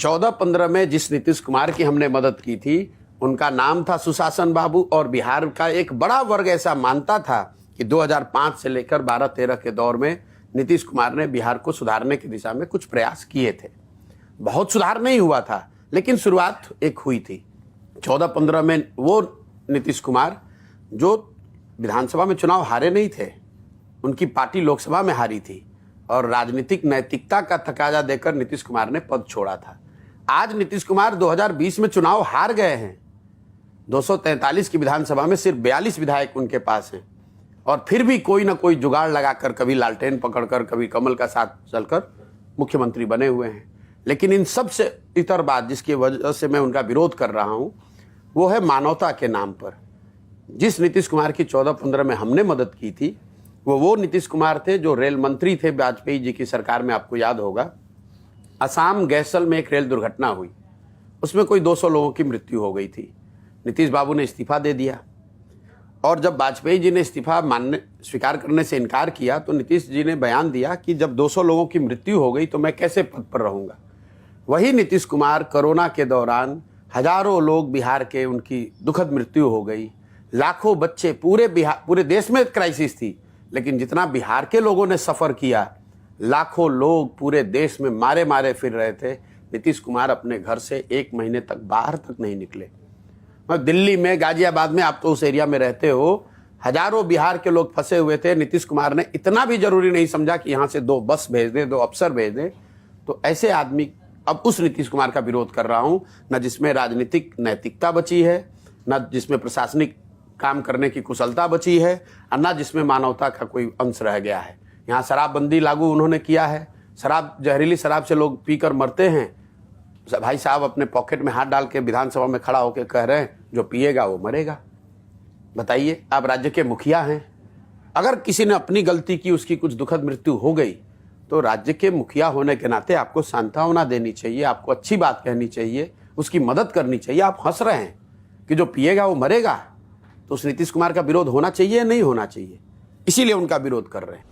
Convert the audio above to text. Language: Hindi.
14-15 में जिस नीतीश कुमार की हमने मदद की थी उनका नाम था सुशासन बाबू, और बिहार का एक बड़ा वर्ग ऐसा मानता था कि 2005 से लेकर 12-13 के दौर में नीतीश कुमार ने बिहार को सुधारने की दिशा में कुछ प्रयास किए थे। बहुत सुधार नहीं हुआ था, लेकिन शुरुआत एक हुई थी। 14-15 में वो नीतीश कुमार जो विधानसभा में चुनाव हारे नहीं थे, उनकी पार्टी लोकसभा में हारी थी और राजनीतिक नैतिकता का तकाजा देकर नीतीश कुमार ने पद छोड़ा था। आज नीतीश कुमार 2020 में चुनाव हार गए हैं। 243 की विधानसभा में सिर्फ 42 विधायक उनके पास हैं, और फिर भी कोई ना कोई जुगाड़ लगाकर, कभी लालटेन पकड़कर, कभी कमल का साथ चलकर मुख्यमंत्री बने हुए हैं। लेकिन इन सबसे इतर बात जिसकी वजह से मैं उनका विरोध कर रहा हूं, वो है मानवता के नाम पर। जिस नीतीश कुमार की 14-15 में हमने मदद की थी, वो नीतीश कुमार थे जो रेल मंत्री थे वाजपेयी जी की सरकार में। आपको याद होगा, असम गैसल में एक रेल दुर्घटना हुई, उसमें कोई 200 लोगों की मृत्यु हो गई थी। नीतीश बाबू ने इस्तीफा दे दिया, और जब वाजपेयी जी ने इस्तीफा स्वीकार करने से इनकार किया तो नीतीश जी ने बयान दिया कि जब 200 लोगों की मृत्यु हो गई तो मैं कैसे पद पर रहूंगा। वही नीतीश कुमार कोरोना के दौरान हजारों लोग बिहार के, उनकी दुखद मृत्यु हो गई, लाखों बच्चे, पूरे देश में क्राइसिस थी, लेकिन जितना बिहार के लोगों ने सफर किया, लाखों लोग पूरे देश में मारे मारे फिर रहे थे। नीतीश कुमार अपने घर से 1 महीने तक बाहर तक नहीं निकले। दिल्ली में, गाजियाबाद में, आप तो उस एरिया में रहते हो, हजारों बिहार के लोग फंसे हुए थे। नीतीश कुमार ने इतना भी जरूरी नहीं समझा कि यहाँ से 2 बस भेज दें, 2 अफसर भेज दें। तो ऐसे आदमी, अब उस नीतीश कुमार का विरोध कर रहा हूँ, न जिसमें राजनीतिक नैतिकता बची है, न जिसमें प्रशासनिक काम करने की कुशलता बची है, और न जिसमें मानवता का कोई अंश रह गया है। यहाँ शराबबंदी लागू उन्होंने किया है, जहरीली शराब से लोग पीकर मरते हैं। भाई साहब अपने पॉकेट में हाथ डाल के विधानसभा में खड़ा होकर कह रहे हैं जो पिएगा वो मरेगा। बताइए, आप राज्य के मुखिया हैं, अगर किसी ने अपनी गलती की, उसकी कुछ दुखद मृत्यु हो गई, तो राज्य के मुखिया होने के नाते आपको सांत्वना देनी चाहिए, आपको अच्छी बात कहनी चाहिए, उसकी मदद करनी चाहिए। आप हंस रहे हैं कि जो पिएगा वो मरेगा, तो उस नीतीश कुमार का विरोध होना चाहिए या नहीं होना चाहिए? इसीलिए उनका विरोध कर रहे हैं।